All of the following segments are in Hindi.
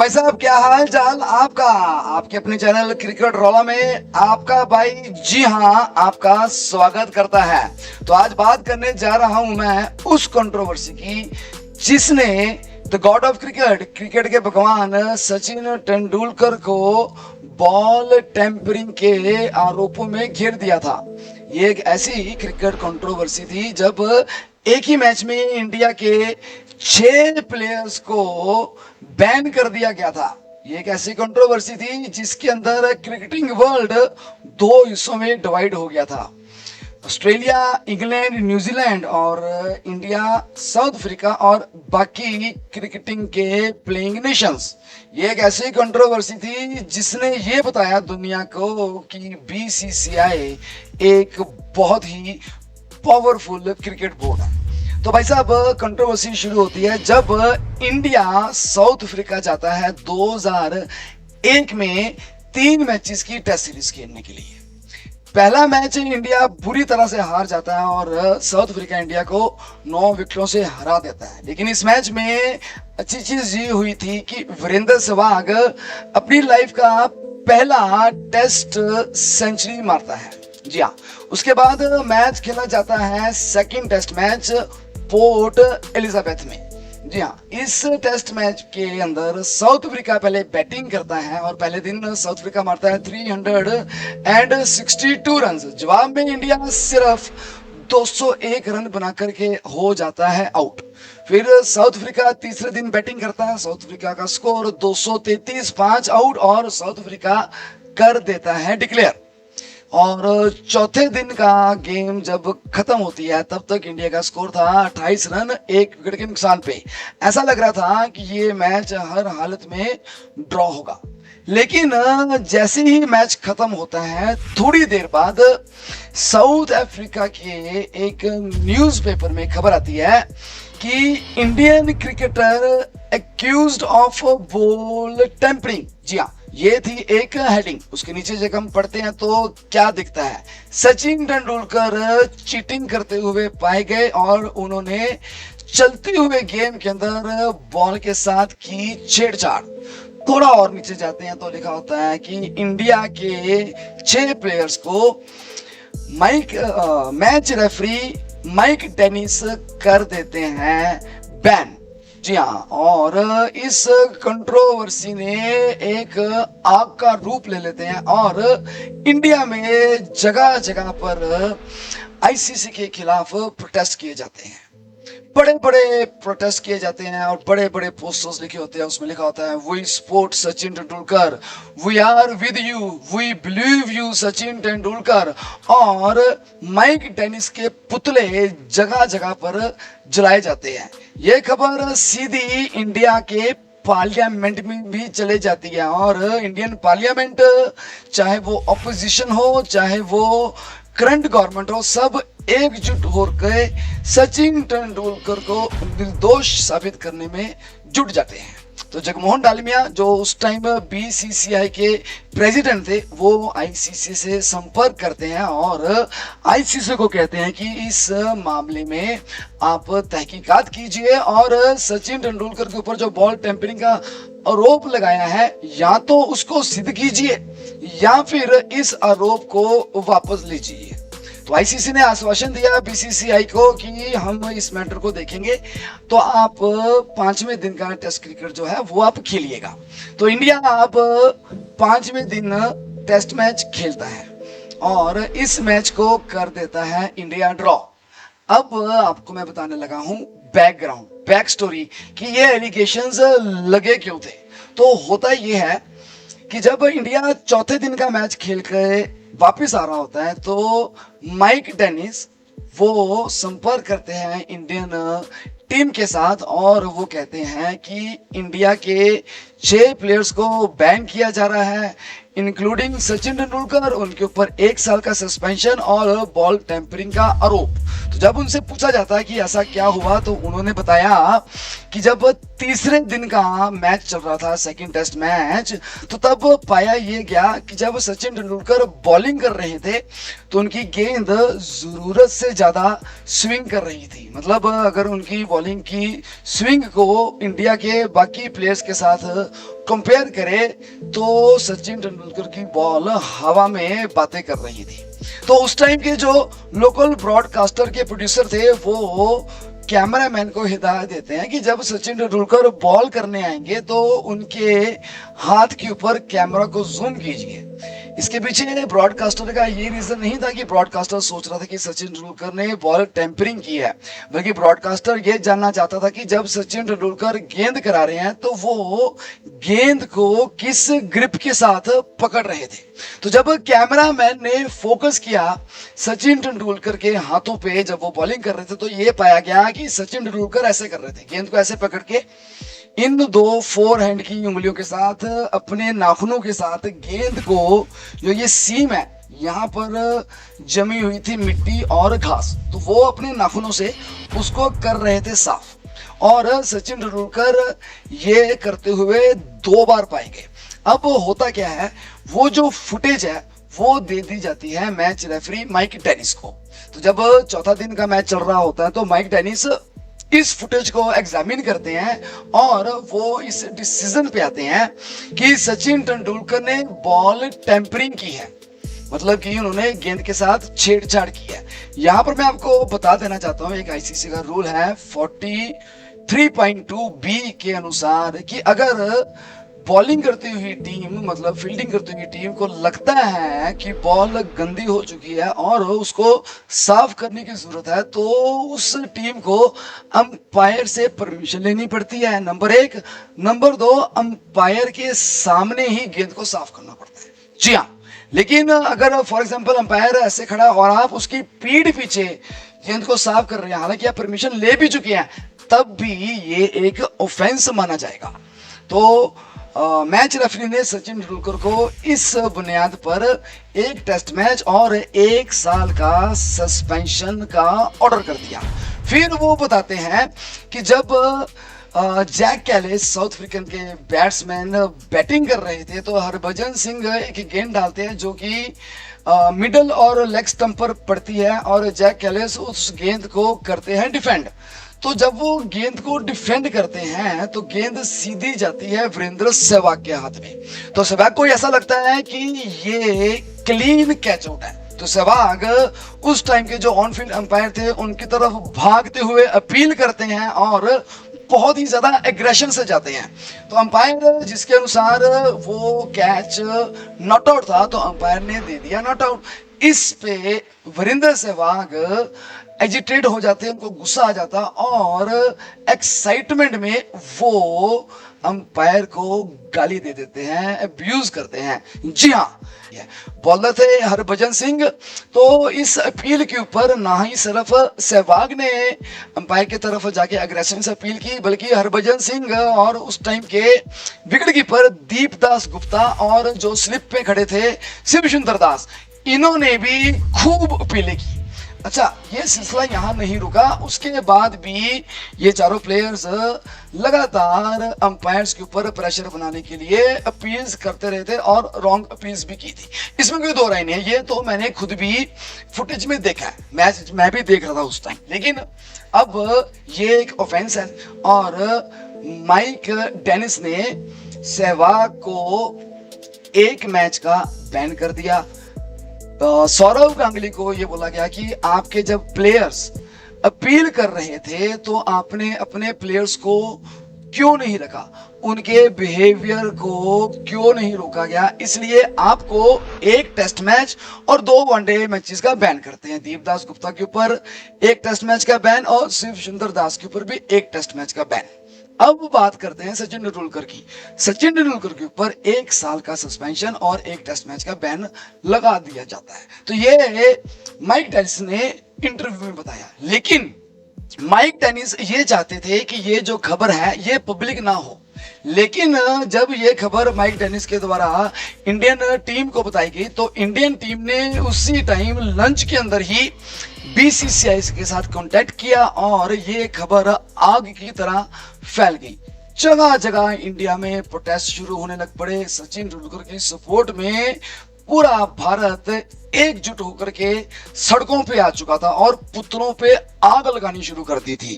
भाई साहब, क्या हाल चाल आपका? आपके अपने चैनल क्रिकेट रौला में आपका भाई, जी हाँ, आपका स्वागत करता है। तो आज बात करने जा रहा हूं मैं उस कंट्रोवर्सी की जिसने the God of cricket, cricket के भगवान सचिन तेंदुलकर को बॉल टेम्परिंग के आरोपों में घेर दिया था। ये एक ऐसी क्रिकेट कंट्रोवर्सी थी जब एक ही मैच में इंडिया के 6 प्लेयर्स को बैन कर दिया गया था। ये एक ऐसी कंट्रोवर्सी थी जिसके अंदर क्रिकेटिंग वर्ल्ड दो हिस्सों में डिवाइड हो गया था। ऑस्ट्रेलिया, इंग्लैंड, न्यूजीलैंड और इंडिया, साउथ अफ्रीका और बाकी क्रिकेटिंग के प्लेइंग नेशंस। ये एक ऐसी कंट्रोवर्सी थी जिसने ये बताया दुनिया को कि बीसीसीआई एक बहुत ही पावरफुल क्रिकेट बोर्ड है। तो भाई साहब, कंट्रोवर्सी शुरू होती है जब इंडिया साउथ अफ्रीका जाता है 2001 में 3 मैचेस की टेस्ट सीरीज खेलने के लिए। पहला मैच इंडिया बुरी तरह से हार जाता है और साउथ अफ्रीका इंडिया को 9 विकेटों से हरा देता है। लेकिन इस मैच में अच्छी चीज ये हुई थी कि वीरेंद्र सहवाग अपनी लाइफ का पहला टेस्ट सेंचुरी मारता है। जी हाँ, उसके बाद मैच खेला जाता है second test match Port Elizabeth में। जी हाँ, इस टेस्ट मैच के अंदर साउथ अफ्रीका पहले बैटिंग करता है और पहले दिन साउथ अफ्रीका मारता है 362 रन। जवाब में इंडिया सिर्फ 201 रन बना करके हो जाता है आउट। फिर साउथ अफ्रीका तीसरे दिन बैटिंग करता है। साउथ अफ्रीका का स्कोर 233, 5 आउट और साउथ अफ्रीका कर देता है डिक्लेयर। और चौथे दिन का गेम जब खत्म होती है तब तक इंडिया का स्कोर था 28 रन 1 विकेट के नुकसान पे। ऐसा लग रहा था कि ये मैच हर हालत में ड्रॉ होगा। लेकिन जैसे ही मैच खत्म होता है थोड़ी देर बाद साउथ अफ्रीका के एक न्यूज़पेपर में खबर आती है कि Indian cricketer accused of ball tampering. जी हाँ, ये थी एक हेडिंग। उसके नीचे जब हम पढ़ते हैं तो क्या दिखता है? सचिन तेंदुलकर चीटिंग करते हुए पाए गए और उन्होंने चलते हुए गेम के अंदर बॉल के साथ की छेड़छाड़। थोड़ा और नीचे जाते हैं तो लिखा होता है कि इंडिया के 6 प्लेयर्स को मैच रेफरी माइक डेनिस कर देते हैं बैन। जी हाँ, और इस कंट्रोवर्सी ने एक आग का रूप ले लेते हैं और इंडिया में जगह जगह पर आईसीसी के खिलाफ प्रोटेस्ट किए जाते हैं। बड़े बड़े प्रोटेस्ट किए जाते हैं और बड़े बड़े पोस्टर्स लिखे होते हैं। उसमें लिखा होता है we support Sachin Tendulkar, we are with you, we believe you Sachin Tendulkar. और माइक डेनिस के पुतले जगह जगह पर जलाए जाते हैं। ये खबर सीधी इंडिया के पार्लियामेंट में भी चले जाती है और इंडियन पार्लियामेंट, चाहे वो ऑपोजिशन हो चाहे वो करंट गवर्नमेंट हो, सब एकजुट होकर सचिन तेंदुलकर को निर्दोष साबित करने में जुट जाते हैं। तो जगमोहन डालमिया, जो उस टाइम बीसीसीआई के प्रेसिडेंट थे, वो आईसीसी से संपर्क करते हैं और आईसीसी को कहते हैं कि इस मामले में आप तहकीकात कीजिए और सचिन तेंदुलकर के ऊपर जो बॉल टेम्परिंग का आरोप लगाया है या तो उसको सिद्ध कीजिए या फिर इस आरोप को वापस लीजिए। तो आईसीसी ने आश्वासन दिया बीसीसीआई को कि हम इस मैटर को देखेंगे, तो आप 5वें दिन का टेस्ट क्रिकेट जो है वो आप खेलिएगा। तो इंडिया अब 5वें दिन टेस्ट मैच खेलता है और इस मैच को कर देता है इंडिया ड्रॉ। अब आपको मैं बताने लगा हूं बैकग्राउंड, बैक स्टोरी कि ये एलिगेशंस लगे क्यों थे। तो होता ये है कि जब इंडिया चौथे दिन का मैच खेल कर वापिस आ रहा होता है तो माइक डेनिस वो संपर्क करते हैं इंडियन टीम के साथ और वो कहते हैं कि इंडिया के 6 प्लेयर्स को बैन किया जा रहा है, इंक्लूडिंग सचिन तेंदुलकर। उनके ऊपर 1 साल का सस्पेंशन और बॉल टेम्परिंग का आरोप। तो जब उनसे पूछा जाता है कि ऐसा क्या हुआ तो उन्होंने बताया कि जब तीसरे दिन का मैच चल रहा था, सेकंड टेस्ट मैच, तो तब पाया ये गया कि जब सचिन तेंदुलकर बॉलिंग कर रहे थे तो उनकी गेंद जरूरत से ज्यादा स्विंग कर रही थी। मतलब अगर उनकी बॉलिंग की स्विंग को इंडिया के बाकी प्लेयर्स के साथ कंपेयर करें तो सचिन तेंदुलकर की बॉल हवा में बातें कर रही थी। तो उस टाइम के जो लोकल ब्रॉडकास्टर के प्रोड्यूसर थे वो कैमरामैन को हिदायत देते हैं कि जब सचिन तेंदुलकर बॉल करने आएंगे तो उनके हाथ के ऊपर कैमरा को जूम कीजिए। इसके पीछे ब्रॉडकास्टर का ये रीजन नहीं था कि ब्रॉडकास्टर सोच रहा था कि सचिन तेंदुलकर ने बॉल टेम्परिंग की है, बल्कि ब्रॉडकास्टर ये जानना चाहता था कि जब सचिन तेंदुलकर गेंद करा रहे हैं तो वो गेंद को किस ग्रिप के साथ पकड़ रहे थे। तो जब कैमरामैन ने फोकस किया सचिन तेंदुलकर के हाथों पे जब वो बॉलिंग कर रहे थे तो ये पाया गया कि सचिन तेंदुलकर ऐसे कर रहे थे, गेंद को ऐसे पकड़ के इन दो फोर हैंड की उंगलियों के साथ अपने नाखूनों के साथ गेंद को, जो ये सीम है यहाँ पर जमी हुई थी मिट्टी और घास, तो वो अपने नाखूनों से उसको कर रहे थे साफ। और सचिन तेंदुलकर ये करते हुए 2 बार पाए गए। अब होता क्या है, वो जो फुटेज है वो दे दी जाती है मैच रेफरी माइक डेनिस को। तो जब चौथा दिन का मैच चल रहा होता है तो माइक डेनिस इस फुटेज को एग्जामिन करते हैं और वो इस डिसीजन पे आते हैं कि सचिन तेंदुलकर ने बॉल टेम्परिंग की है, मतलब कि उन्होंने गेंद के साथ छेड़छाड़ की है। यहाँ पर मैं आपको बता देना चाहता हूँ, एक आईसीसी का रूल है 43.2 बी के अनुसार कि अगर बॉलिंग करती हुई टीम, मतलब फील्डिंग करती हुई टीम को लगता है कि बॉल गंदी हो चुकी है और उसको साफ करने की जरूरत है तो उस टीम को अंपायर से परमिशन लेनी पड़ती है, नंबर 1। नंबर 2, अंपायर के सामने ही गेंद को साफ करना पड़ता है। जी हाँ, लेकिन अगर फॉर एग्जांपल अंपायर ऐसे खड़ा और आप उसकी पीठ पीछे गेंद को साफ कर रहे हैं, हालांकि आप परमिशन ले भी चुके हैं, तब भी ये एक ऑफेंस माना जाएगा। तो मैच रेफरी ने सचिन तेंदुलकर को इस बुनियाद पर एक टेस्ट मैच और 1 साल का सस्पेंशन का ऑर्डर कर दिया। फिर वो बताते हैं कि जब जैक कैलिस साउथ अफ्रीकन के बैट्समैन बैटिंग कर रहे थे तो हरभजन सिंह एक गेंद डालते हैं जो कि मिडल और लेग स्टंप पर पड़ती है और जैक कैलिस उस गेंद को करते हैं डिफेंड। तो जब वो गेंद को डिफेंड करते हैं तो गेंद सीधी जाती है वीरेंद्र सहवाग के हाथ में। तो सहवाग को ऐसा लगता है कि ये क्लीन कैच आउट है। तो सहवाग उस टाइम के जो ऑन फील्ड अंपायर थे उनकी तरफ भागते हुए अपील करते हैं और बहुत ही ज्यादा एग्रेशन से जाते हैं। तो अंपायर जिसके अनुसार वो कैच नॉट आउट था तो अंपायर ने दे दिया नॉट आउट। इस पे वीरेंद्र सहवाग एजिटेट हो जाते हैं, उनको गुस्सा आ जाता और एक्साइटमेंट में वो अंपायर को गाली दे देते हैं, अब्यूज करते हैं। जी हाँ, बॉलर थे हरभजन सिंह। तो इस अपील के ऊपर ना ही सिर्फ सहवाग ने अंपायर की तरफ जाके अग्रेशन से अपील की, बल्कि हरभजन सिंह और उस टाइम के विकेट कीपर दीपदास गुप्ता और जो स्लिप पे खड़े थे शिव सुंदर दास, इन्होंने भी खूब अपीलें की। अच्छा, ये सिलसिला यहाँ नहीं रुका, उसके बाद भी ये चारों प्लेयर्स लगातार अंपायर्स के ऊपर प्रेशर बनाने के लिए अपील्स करते रहे थे और रॉन्ग अपील्स भी की थी। इसमें कोई दो राय नहीं है, ये तो मैंने खुद भी फुटेज में देखा है, मैच मैं भी देख रहा था उस टाइम। लेकिन अब ये एक ऑफेंस है और माइक डेनिस ने सहवाग को 1 मैच का बैन कर दिया। सौरव गांगुली को ये बोला गया कि आपके जब प्लेयर्स अपील कर रहे थे तो आपने अपने प्लेयर्स को क्यों नहीं रखा, उनके बिहेवियर को क्यों नहीं रोका गया, इसलिए आपको 1 टेस्ट मैच और 2 वनडे मैचेस का बैन करते हैं। दीपदास गुप्ता के ऊपर 1 टेस्ट मैच का बैन और शिव सुंदर दास के ऊपर भी 1 टेस्ट मैच का बैन। अब बात करते हैं सचिन तेंदुलकर की। सचिन तेंदुलकर के ऊपर 1 साल का सस्पेंशन और 1 टेस्ट मैच का बैन लगा दिया जाता है। तो ये माइक डेनिस ने इंटरव्यू में बताया। लेकिन माइक डेनिस ये चाहते थे कि ये जो खबर है ये पब्लिक ना हो, लेकिन जब ये खबर माइक डेनिस के द्वारा इंडियन टीम को बताई गई तो इंडियन टीम ने उसी टाइम लंच के अंदर ही बीसीसीआई के साथ कांटेक्ट किया और ये खबर आग की तरह फैल गई। जगह जगह इंडिया में प्रोटेस्ट शुरू होने लग पड़े। सचिन तेंदुलकर की सपोर्ट में पूरा भारत एकजुट होकर के सड़कों पे आ चुका था और पुतलों पे आग लगानी शुरू कर दी थी।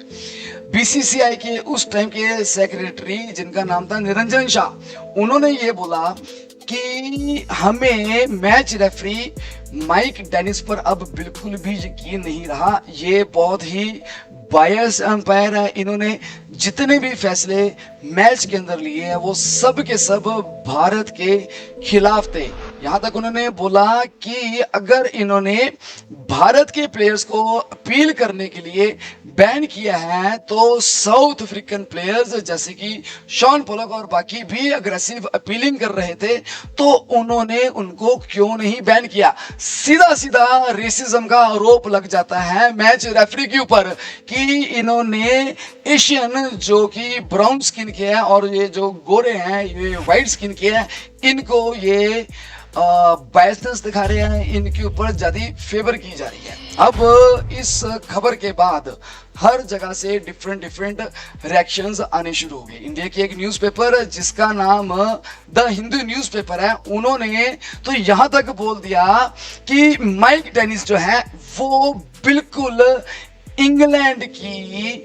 बीसीसीआई के उस टाइम के सेक्रेटरी, जिनका नाम था निरंजन शाह, उन्होंने ये बोला कि हमें मैच रेफरी माइक डेनिस पर अब बिल्कुल भी यकीन नहीं रहा। ये बहुत ही बायस अंपायर है। इन्होंने जितने भी फैसले मैच के अंदर लिए हैं वो सब के सब भारत के खिलाफ थे। यहाँ तक उन्होंने बोला कि अगर इन्होंने भारत के प्लेयर्स को अपील करने के लिए बैन किया है तो साउथ अफ्रीकन प्लेयर्स जैसे कि शॉन पोलक और बाकी भी अग्रेसिव अपीलिंग कर रहे थे, तो उन्होंने उनको क्यों नहीं बैन किया। सीधा सीधा रेसिज्म का आरोप लग जाता है मैच रेफरी के ऊपर कि इन्होंने एशियन जो कि ब्राउन स्किन के हैं और ये जो गोरे हैं, ये वाइट स्किन के हैं, इनको ये बायसनेस दिखा रहे हैं, इनके ऊपर ज्यादा फेवर की जा रही है। अब इस खबर के बाद हर जगह से डिफरेंट रिएक्शंस आने शुरू हो गए। इंडिया की एक न्यूज़पेपर जिसका नाम द हिंदू न्यूज़पेपर है, उन्होंने तो यहां तक बोल दिया कि माइक डेनिस जो है वो बिल्कुल इंग्लैंड की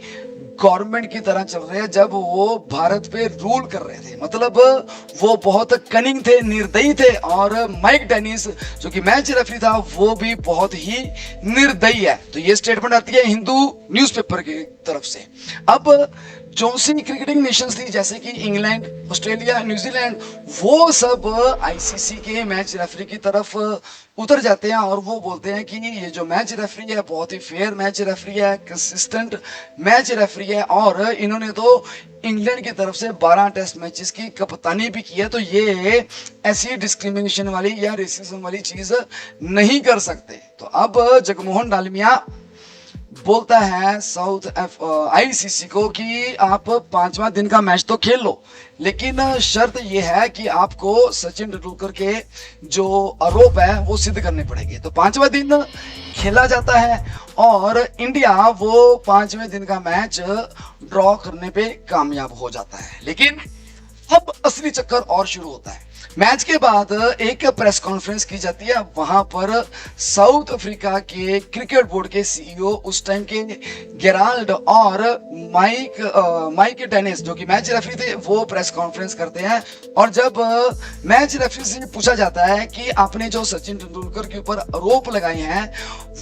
गवर्नमेंट की तरह चल रहे हैं जब वो भारत पे रूल कर रहे थे। मतलब वो बहुत कनिंग थे, निर्दयी थे, और माइक डेनिस जो कि मैच रेफरी था वो भी बहुत ही निर्दयी है। तो ये स्टेटमेंट आती है हिंदू न्यूज़पेपर की तरफ से। अब जो सी क्रिकेटिंग नेशंस थी जैसे कि इंग्लैंड, ऑस्ट्रेलिया, न्यूजीलैंड, वो सब आईसीसी के मैच रेफरी की तरफ उतर जाते हैं और वो बोलते हैं कि ये जो मैच रेफरी है बहुत ही फेयर मैच रेफरी है, कंसिस्टेंट मैच रेफरी है, और इन्होंने तो इंग्लैंड की तरफ से 12 टेस्ट मैचेस की कप्तानी भी की है, तो ये ऐसी डिस्क्रिमिनेशन वाली या रेसिज्म वाली चीज नहीं कर सकते। तो अब जगमोहन डालमिया बोलता है साउथ आईसीसी को कि आप 5वां दिन का मैच तो खेल लो, लेकिन शर्त यह है कि आपको सचिन तेंदुलकर के जो आरोप है वो सिद्ध करने पड़ेंगे। तो 5वां दिन खेला जाता है और इंडिया वो 5वें दिन का मैच ड्रॉ करने पे कामयाब हो जाता है। लेकिन अब असली चक्कर और शुरू होता है। मैच के बाद एक प्रेस कॉन्फ्रेंस की जाती है। वहां पर साउथ अफ्रीका के क्रिकेट बोर्ड के सीईओ उस टाइम के गेराल्ड और माइक डेनिस जो कि मैच रेफरी थे वो प्रेस कॉन्फ्रेंस करते हैं। और जब मैच रेफरी से पूछा जाता है कि आपने जो सचिन तेंदुलकर के ऊपर आरोप लगाए हैं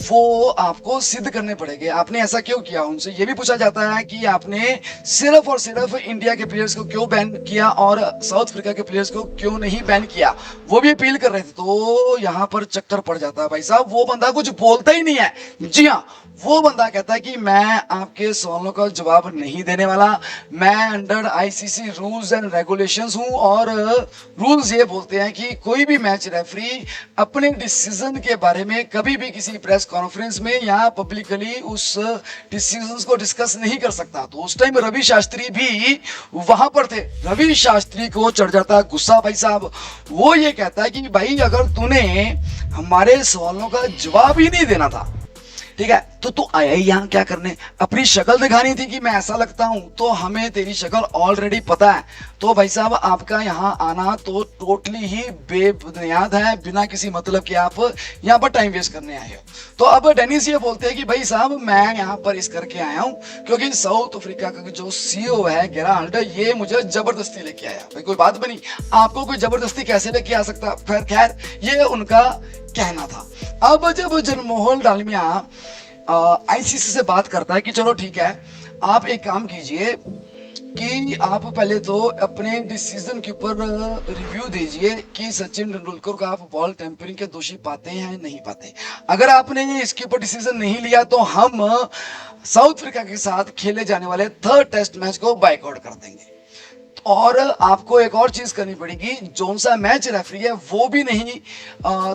वो आपको सिद्ध करने पड़ेंगे, आपने ऐसा क्यों किया। उनसे ये भी पूछा जाता है कि आपने सिर्फ और सिर्फ इंडिया के प्लेयर्स को क्यों बैन किया और साउथ अफ्रीका के प्लेयर्स को क्यों नहीं बैन किया, वो भी अपील कर रहे थे। तो यहां पर चक्कर पड़ जाता है भाई साहब, वो बंदा कुछ बोलता ही नहीं है। जी हाँ, वो बंदा कहता है कि मैं आपके सवालों का जवाब नहीं देने वाला, मैं under ICC rules and regulations हूं, और रूल्स ये बोलते हैं कि कोई भी मैच रेफरी अपने डिसीजन के बारे में कभी भी किसी प्रेस कॉन्फ्रेंस में या पब्लिकली उस डिसीजंस को डिस्कस नहीं कर सकता। तो उस टाइम रवि शास्त्री भी वहां पर थे। रवि शास्त्री को चढ़ जाता है गुस्सा भाई साहब। वो ये कहता है कि भाई अगर तूने हमारे सवालों का जवाब ही नहीं देना था, ठीक है, तो तू आया ही यहां क्या करने, अपनी शक्ल दिखानी थी कि मैं ऐसा लगता हूं, तो हमें तेरी शक्ल ऑलरेडी पता है। तो भाई साहब आपका यहां आना तो टोटली ही बेबुनियाद है, बिना किसी मतलब के आप यहां पर टाइम वेस्ट करने आए हो। तो अब डेनिस ये बोलते हैं कि भाई साहब मैं यहां पर इस करके आया हूं क्योंकि साउथ अफ्रीका का जो सीईओ है गेराल्ड, ये मुझे जबरदस्ती लेके आया। भाई कोई बात बनी, आपको कोई जबरदस्ती कैसे लेके आ सकता। फिर खैर ये उनका कहना था। अब जब जगमोहन डालमिया आईसीसी से बात करता है कि चलो ठीक है, आप एक काम कीजिए कि आप पहले तो अपने डिसीजन के ऊपर रिव्यू दीजिए कि सचिन तेंदुलकर को आप बॉल टेम्परिंग के दोषी पाते हैं नहीं पाते। अगर आपने इसके ऊपर डिसीजन नहीं लिया तो हम साउथ अफ्रीका के साथ खेले जाने वाले 3rd टेस्ट मैच को बाइकआउट कर देंगे। और आपको एक और चीज करनी पड़ेगी, जोन सा मैच रेफरी है वो भी नहीं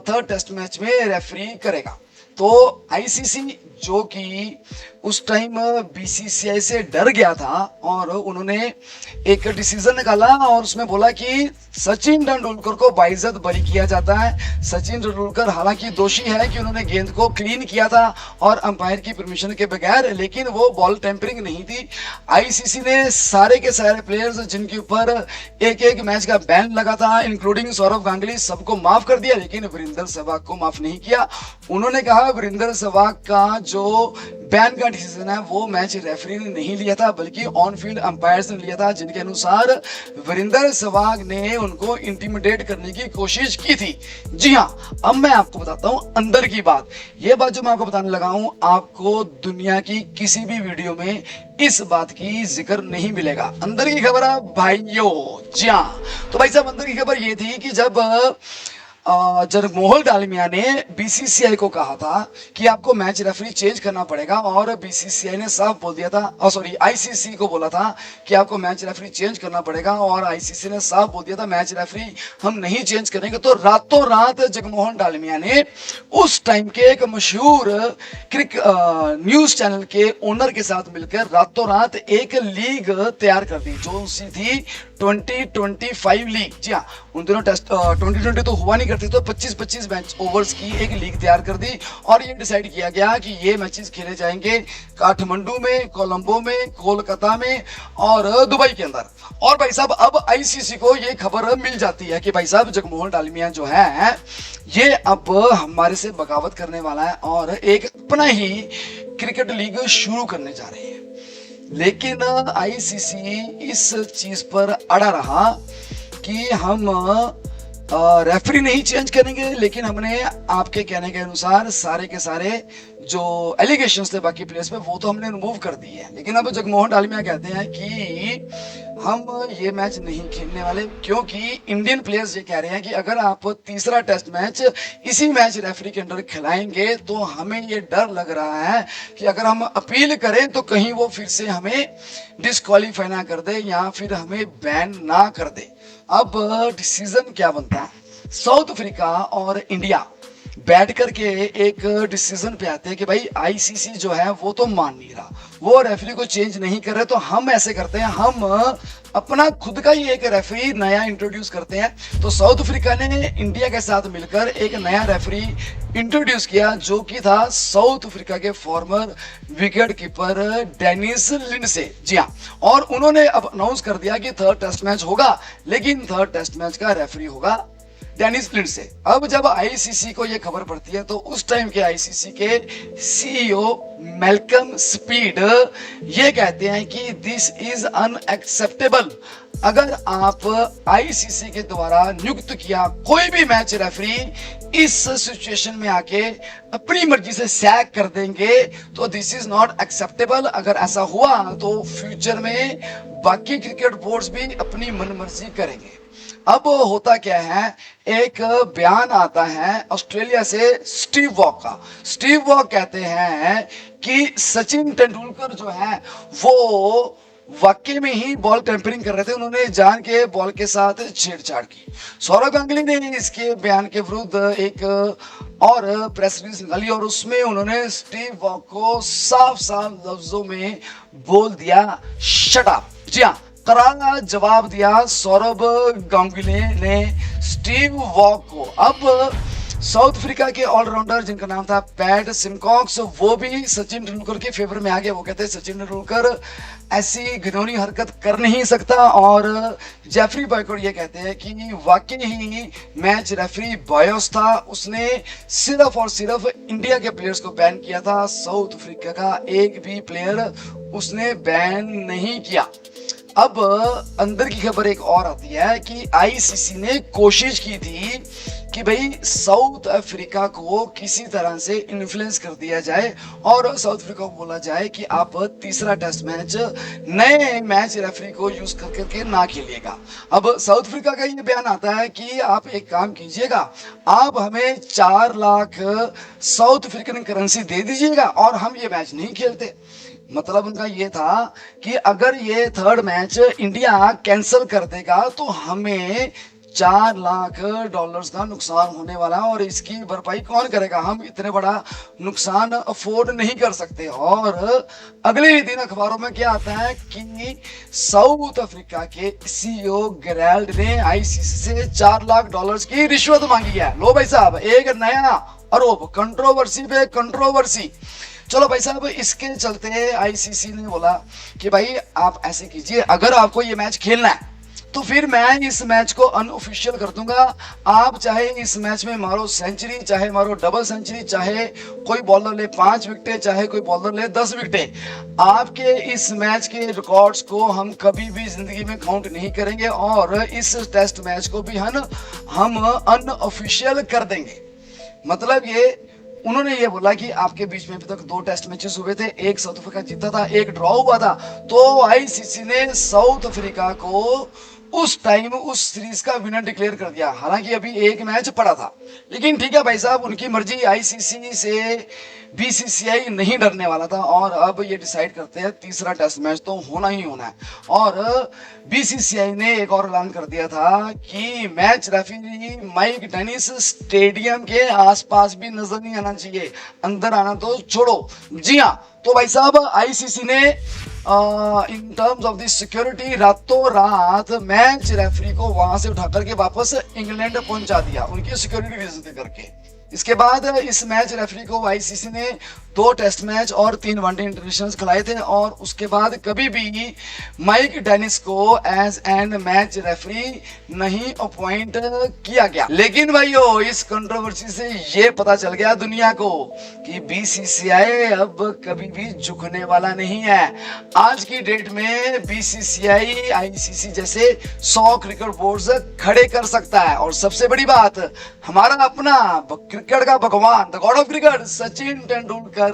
3rd टेस्ट मैच में रेफरी करेगा। तो आईसीसी जो कि उस टाइम बीसीसीआई से डर गया था और उन्होंने एक डिसीजन निकाला और उसमें बोला कि सचिन तेंदुलकर को बाइज्जत बरी किया जाता है। सचिन तेंदुलकर हालांकि दोषी है कि उन्होंने गेंद को क्लीन किया था और अंपायर की परमिशन के बगैर, लेकिन वो बॉल टेम्परिंग नहीं थी। आईसीसी ने सारे के सारे प्लेयर्स जिनके ऊपर एक एक मैच का बैन लगा था, इंक्लूडिंग सौरव गांगुली, सबको माफ कर दिया, लेकिन वीरेंद्र सहवाग को माफ नहीं किया। उन्होंने कहा वीरेंद्र सहवाग का जो बैन का डिसीजन है वो मैच रेफरी ने नहीं लिया था, बल्कि ऑन फील्ड अंपायर्स ने लिया था, जिनके अनुसार वीरेंद्र सहवाग ने उनको इंटिमिडेट करने की कोशिश की थी। जी हाँ, अब मैं आपको बताता हूं अंदर की बात। ये बात जो मैं आपको बताने लगा हूं, आपको दुनिया की किसी भी वीडियो में इस बात की जिक्र नहीं मिलेगा। अंदर की खबर है भाइयों। जी हाँ, तो भाई साहब अंदर की खबर ये थी कि जब जगमोहन डालमिया ने बीसीसीआई को कहा था कि आपको मैच रेफरी चेंज करना पड़ेगा, और बीसीसीआई ने साफ बोल दिया था, सॉरी आईसीसी को बोला था कि आपको मैच रेफरी चेंज करना पड़ेगा, और आईसीसी ने साफ बोल दिया था मैच रेफरी हम नहीं चेंज करेंगे। तो रातों रात जगमोहन डालमिया ने उस टाइम के एक मशहूर न्यूज चैनल के ओनर के साथ मिलकर रातों रात एक लीग तैयार कर दी, जो सी थी 2025 लीग। जी हाँ, उन दिनों टेस्ट 2020 तो हुआ नहीं करती, तो 25-25 मैच ओवर्स की एक लीग तैयार कर दी, और ये डिसाइड किया गया कि ये मैचेस खेले जाएंगे काठमांडू में, कोलंबो में, कोलकाता में और दुबई के अंदर। और भाई साहब अब आईसीसी को ये खबर मिल जाती है कि भाई साहब जगमोहन डालमिया जो है ये अब हमारे से बगावत करने वाला है और एक अपना ही क्रिकेट लीग शुरू करने जा रही है। लेकिन आईसीसी इस चीज पर अड़ा रहा कि हम रेफरी नहीं चेंज करेंगे, लेकिन हमने आपके कहने के अनुसार सारे के सारे जो एलिगेशंस थे बाकी प्लेयर्स पे वो तो हमने रिमूव कर दिए हैं। लेकिन अब जगमोहन डालमिया कहते हैं कि हम ये मैच नहीं खेलने वाले, क्योंकि इंडियन प्लेयर्स ये कह रहे हैं कि अगर आप तीसरा टेस्ट मैच इसी मैच रेफरी के अंडर खिलाएंगे तो हमें ये डर लग रहा है कि अगर हम अपील करें तो कहीं वो फिर से हमें डिस्क्वालीफाई ना कर दे या फिर हमें बैन ना कर दे। अब डिसीजन क्या बनता है? साउथ अफ्रीका और इंडिया बैठ करके एक डिसीजन पे आते हैं कि भाई आईसीसी जो है वो तो मान नहीं रहा, वो रेफरी को चेंज नहीं कर रहे, तो हम ऐसे करते हैं, हम अपना खुद का ही एक रेफरी नया इंट्रोड्यूस करते हैं। तो साउथ अफ्रीका ने इंडिया के साथ मिलकर एक नया रेफरी इंट्रोड्यूस किया, जो कि था साउथ अफ्रीका के former wicket keeper Dennis Lindsay. जी हाँ, और उन्होंने अब अनाउंस कर दिया कि थर्ड टेस्ट मैच होगा, लेकिन थर्ड टेस्ट मैच का रेफरी होगा डेनिस लिंडसे। अब जब आईसीसी को यह खबर पड़ती है तो उस टाइम के आईसीसी के सीईओ मैल्कम स्पीड ये कहते हैं कि दिस इज अनएक्सेप्टेबल। अगर आप आईसीसी के द्वारा नियुक्त किया कोई भी मैच रेफरी इस सिचुएशन में आके अपनी मर्जी से सैक कर देंगे तो दिस इज नॉट एक्सेप्टेबल। अगर ऐसा हुआ तो फ्यूचर में बाकी क्रिकेट बोर्ड्स भी अपनी मनमर्जी करेंगे। अब होता क्या है, एक बयान आता है ऑस्ट्रेलिया से स्टीव वॉक का। स्टीव वॉक कहते हैं कि सचिन तेंदुलकर जो है वो वाकई में ही बॉल टेम्परिंग कर रहे थे, उन्होंने जान के बॉल के साथ छेड़छाड़ की। सौरव गांगुली ने इसके बयान के विरुद्ध एक और प्रेस रिलीज निकाली और उसमें उन्होंने स्टीव वॉक को साफ साफ लफ्जों में बोल दिया शट अप। जी हाँ, करारा जवाब दिया सौरव गांगुली ने स्टीव वॉक को। अब साउथ अफ्रीका के ऑलराउंडर जिनका नाम था पैट सिमकॉक्स, वो भी सचिन तेंदुलकर के फेवर में आ गए। वो कहते हैं सचिन तेंदुलकर ऐसी घिनौनी हरकत कर नहीं सकता, और जेफरी बॉयकॉट ये कहते हैं कि वाकई ही मैच रेफरी बायोस था, उसने सिर्फ और सिर्फ इंडिया के प्लेयर्स को बैन किया था, साउथ अफ्रीका का एक भी प्लेयर उसने बैन नहीं किया। अब अंदर की खबर एक और आती है कि आईसीसी ने कोशिश की थी कि भाई साउथ अफ्रीका को किसी तरह से इन्फ्लुएंस कर दिया जाए और साउथ अफ्रीका को बोला जाए कि आप तीसरा टेस्ट मैच नए मैच रेफरी को यूज करके ना खेलिएगा। अब साउथ अफ्रीका का ये बयान आता है कि आप एक काम कीजिएगा, आप हमें 4 लाख साउथ अफ्रीकन करेंसी दे दीजिएगा और हम ये मैच नहीं खेलते। मतलब उनका ये था कि अगर ये थर्ड मैच इंडिया कैंसिल कर देगा तो हमें 4 लाख डॉलर्स का नुकसान होने वाला है और इसकी भरपाई कौन करेगा? हम इतने बड़ा नुकसान अफोर्ड नहीं कर सकते। और अगले ही दिन अखबारों में क्या आता है कि साउथ अफ्रीका के सीईओ गेराल्ड ने आईसीसी से 4 लाख डॉलर्स की रिश्वत मांगी है। लो भाई साहब, एक नया आरोप, कंट्रोवर्सी पे कंट्रोवर्सी। चलो भाई साहब, इसके चलते आईसीसी ने बोला कि भाई आप ऐसे कीजिए, अगर आपको ये मैच खेलना है तो फिर मैं इस मैच को अनऑफिशियल कर दूंगा। आप चाहे इस मैच में मारो सेंचुरी, चाहे मारो डबल सेंचुरी, चाहे कोई बॉलर ले 5 विकेटें, चाहे कोई बॉलर ले 10 विकेटें, आपके इस मैच के रिकॉर्ड्स को हम कभी भी जिंदगी में काउंट नहीं करेंगे और इस टेस्ट मैच को भी हम अनऑफिशियल कर देंगे। मतलब ये उन्होंने ये बोला कि आपके बीच में अभी तक 2 टेस्ट मैचेस हुए थे, एक साउथ अफ्रीका जीता था, एक ड्रॉ हुआ था। तो आईसीसी ने साउथ अफ्रीका को उस टाइम उस सीरीज का विनर डिक्लेयर कर दिया। हालांकि अभी एक मैच पड़ा था, लेकिन ठीक है भाई साहब, उनकी मर्जी। आईसीसी से बीसीसीआई नहीं डरने वाला था और अब ये डिसाइड करते हैं तीसरा टेस्ट मैच तो होना ही होना है। और बीसीसीआई ने एक और ऐलान कर दिया था कि match referee mic Dennis stadium के आसपास भी नजर नहीं आना चाहिए, अंदर आना तो छोड़ो। जी हाँ, तो भाई साहब आईसीसी ने in terms of the security रातों रात मैच रेफरी को वहां से उठा करके वापस इंग्लैंड पहुंचा दिया, उनकी सिक्योरिटी रीजन करके। इसके बाद इस मैच रेफरी को आईसीसी ने 2 टेस्ट मैच और 3 वनडे इंटरनेशनल खिलाए थे और उसके बाद कभी भी माइक डेनिस को एज एंड मैच रेफरी नहीं अपॉइंट किया गया। लेकिन भाइयों, इस कंट्रोवर्सी से ये पता चल गया दुनिया को कि बीसीसीआई अब कभी भी झुकने वाला नहीं है। आज की डेट में बीसीसीआई आईसीसी जैसे 100 क्रिकेट बोर्ड्स खड़े कर सकता है। और सबसे बड़ी बात, हमारा अपना क्रिकेट का भगवान, the God of cricket, Sachin Tendulkar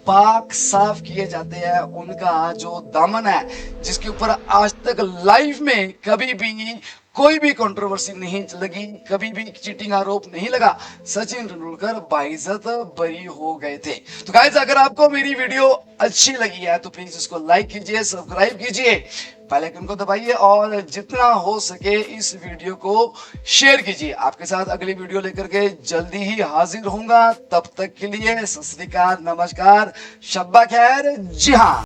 पाक साफ किए जाते हैं। उनका जो दामन है, जिसके ऊपर आज तक लाइफ में कभी भी कोई भी कंट्रोवर्सी नहीं लगी, कभी भी चीटिंग आरोप नहीं लगा, सचिन तेंदुलकर बाइज्जत बरी हो गए थे। तो गाइस, अगर आपको मेरी वीडियो अच्छी लगी है तो प्लीज इसको लाइक कीजिए, सब्सक्राइब कीजिए, बेल आइकन को दबाइए और जितना हो सके इस वीडियो को शेयर कीजिए। आपके साथ अगली वीडियो लेकर के जल्दी ही हाजिर होऊंगा। तब तक के लिए सत श्री अकाल, नमस्कार, शब्बा खैर। जी हाँ।